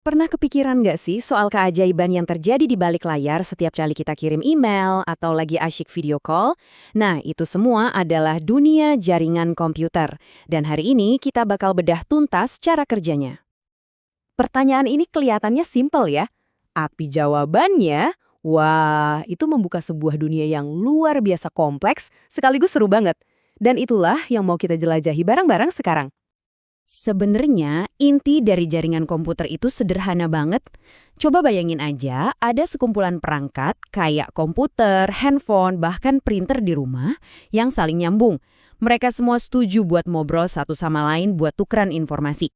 Pernah kepikiran nggak sih soal keajaiban yang terjadi di balik layar setiap kali kita kirim email atau lagi asyik video call? Nah, itu semua adalah dunia jaringan komputer. Dan hari ini kita bakal bedah tuntas cara kerjanya. Pertanyaan ini kelihatannya simpel ya. Tapi jawabannya, wah, itu membuka sebuah dunia yang luar biasa kompleks sekaligus seru banget. Dan itulah yang mau kita jelajahi bareng-bareng sekarang. Sebenarnya, inti dari jaringan komputer itu sederhana banget. Coba bayangin aja, ada sekumpulan perangkat kayak komputer, handphone, bahkan printer di rumah yang saling nyambung. Mereka semua setuju buat ngobrol satu sama lain buat tukeran informasi.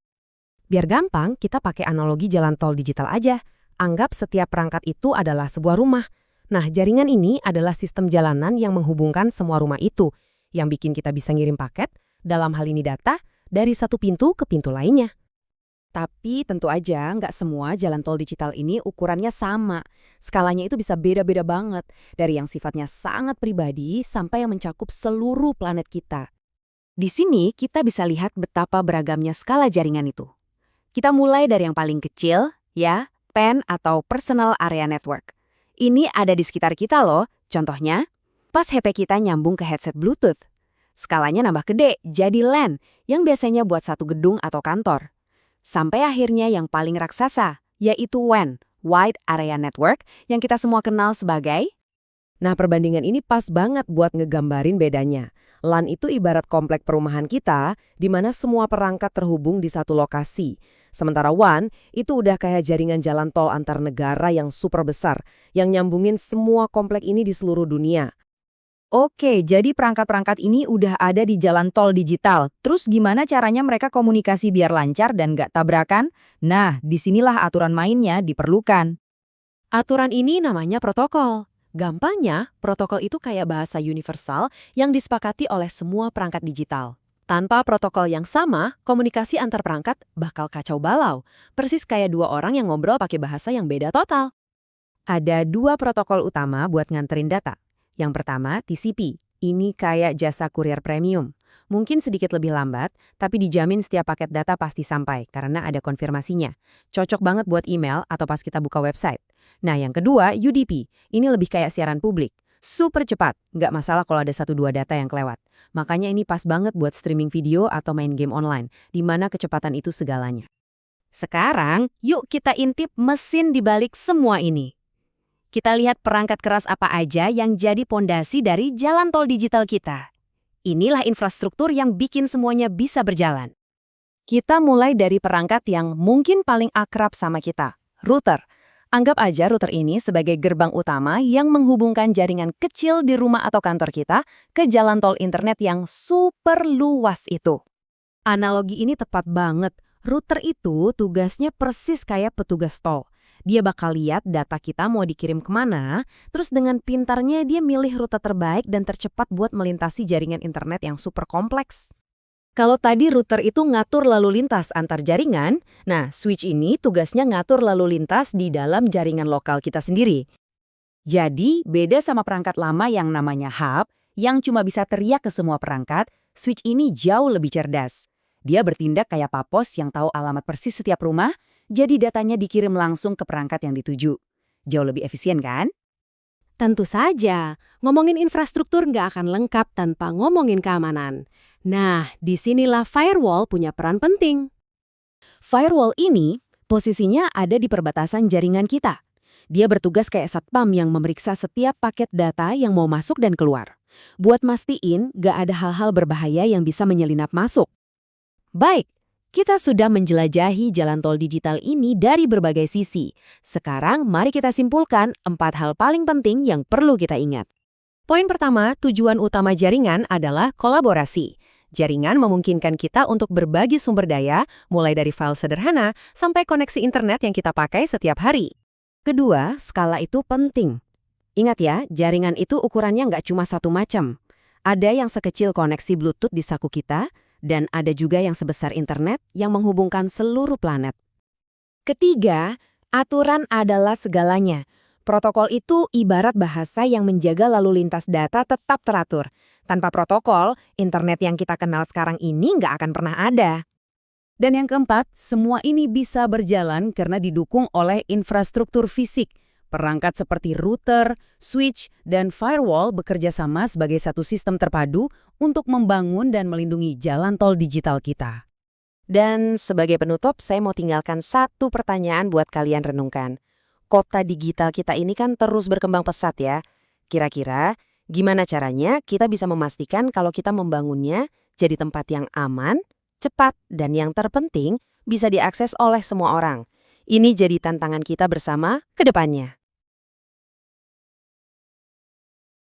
Biar gampang, kita pakai analogi jalan tol digital aja. Anggap setiap perangkat itu adalah sebuah rumah. Nah, jaringan ini adalah sistem jalanan yang menghubungkan semua rumah itu, yang bikin kita bisa ngirim paket, dalam hal ini data, dari satu pintu ke pintu lainnya. Tapi tentu aja nggak semua jalan tol digital ini ukurannya sama. Skalanya itu bisa beda-beda banget, dari yang sifatnya sangat pribadi sampai yang mencakup seluruh planet kita. Di sini kita bisa lihat betapa beragamnya skala jaringan itu. Kita mulai dari yang paling kecil, ya, PAN atau Personal Area Network. Ini ada di sekitar kita loh, contohnya, pas HP kita nyambung ke headset Bluetooth. Skalanya nambah gede, jadi LAN, yang biasanya buat satu gedung atau kantor. Sampai akhirnya yang paling raksasa, yaitu WAN, Wide Area Network, yang kita semua kenal sebagai. Nah, perbandingan ini pas banget buat ngegambarin bedanya. LAN itu ibarat komplek perumahan kita, di mana semua perangkat terhubung di satu lokasi. Sementara WAN itu udah kayak jaringan jalan tol antar negara yang super besar, yang nyambungin semua komplek ini di seluruh dunia. Oke, jadi perangkat-perangkat ini udah ada di jalan tol digital. Terus gimana caranya mereka komunikasi biar lancar dan nggak tabrakan? Nah, disinilah aturan mainnya diperlukan. Aturan ini namanya protokol. Gampangnya, protokol itu kayak bahasa universal yang disepakati oleh semua perangkat digital. Tanpa protokol yang sama, komunikasi antar perangkat bakal kacau balau. Persis kayak dua orang yang ngobrol pakai bahasa yang beda total. Ada dua protokol utama buat nganterin data. Yang pertama, TCP. Ini kayak jasa kurir premium. Mungkin sedikit lebih lambat, tapi dijamin setiap paket data pasti sampai karena ada konfirmasinya. Cocok banget buat email atau pas kita buka website. Nah, yang kedua, UDP. Ini lebih kayak siaran publik. Super cepat, nggak masalah kalau ada 1-2 data yang kelewat. Makanya ini pas banget buat streaming video atau main game online, di mana kecepatan itu segalanya. Sekarang, yuk kita intip mesin di balik semua ini. Kita lihat perangkat keras apa aja yang jadi pondasi dari jalan tol digital kita. Inilah infrastruktur yang bikin semuanya bisa berjalan. Kita mulai dari perangkat yang mungkin paling akrab sama kita, router. Anggap aja router ini sebagai gerbang utama yang menghubungkan jaringan kecil di rumah atau kantor kita ke jalan tol internet yang super luas itu. Analogi ini tepat banget. Router itu tugasnya persis kayak petugas tol. Dia bakal lihat data kita mau dikirim kemana, terus dengan pintarnya dia milih rute terbaik dan tercepat buat melintasi jaringan internet yang super kompleks. Kalau tadi router itu ngatur lalu lintas antar jaringan, nah switch ini tugasnya ngatur lalu lintas di dalam jaringan lokal kita sendiri. Jadi, beda sama perangkat lama yang namanya hub, yang cuma bisa teriak ke semua perangkat, switch ini jauh lebih cerdas. Dia bertindak kayak papos yang tahu alamat persis setiap rumah, jadi datanya dikirim langsung ke perangkat yang dituju. Jauh lebih efisien kan? Tentu saja, ngomongin infrastruktur nggak akan lengkap tanpa ngomongin keamanan. Nah, disinilah firewall punya peran penting. Firewall ini posisinya ada di perbatasan jaringan kita. Dia bertugas kayak satpam yang memeriksa setiap paket data yang mau masuk dan keluar. Buat mastiin nggak ada hal-hal berbahaya yang bisa menyelinap masuk. Baik, kita sudah menjelajahi jalan tol digital ini dari berbagai sisi. Sekarang mari kita simpulkan 4 hal paling penting yang perlu kita ingat. Poin pertama, tujuan utama jaringan adalah kolaborasi. Jaringan memungkinkan kita untuk berbagi sumber daya, mulai dari file sederhana sampai koneksi internet yang kita pakai setiap hari. Kedua, skala itu penting. Ingat ya, jaringan itu ukurannya nggak cuma satu macam. Ada yang sekecil koneksi Bluetooth di saku kita, dan ada juga yang sebesar internet yang menghubungkan seluruh planet. Ketiga, aturan adalah segalanya. Protokol itu ibarat bahasa yang menjaga lalu lintas data tetap teratur. Tanpa protokol, internet yang kita kenal sekarang ini nggak akan pernah ada. Dan yang keempat, semua ini bisa berjalan karena didukung oleh infrastruktur fisik. Perangkat seperti router, switch, dan firewall bekerja sama sebagai satu sistem terpadu untuk membangun dan melindungi jalan tol digital kita. Dan sebagai penutup, saya mau tinggalkan satu pertanyaan buat kalian renungkan. Kota digital kita ini kan terus berkembang pesat ya. Kira-kira gimana caranya kita bisa memastikan kalau kita membangunnya jadi tempat yang aman, cepat, dan yang terpenting bisa diakses oleh semua orang. Ini jadi tantangan kita bersama ke depannya.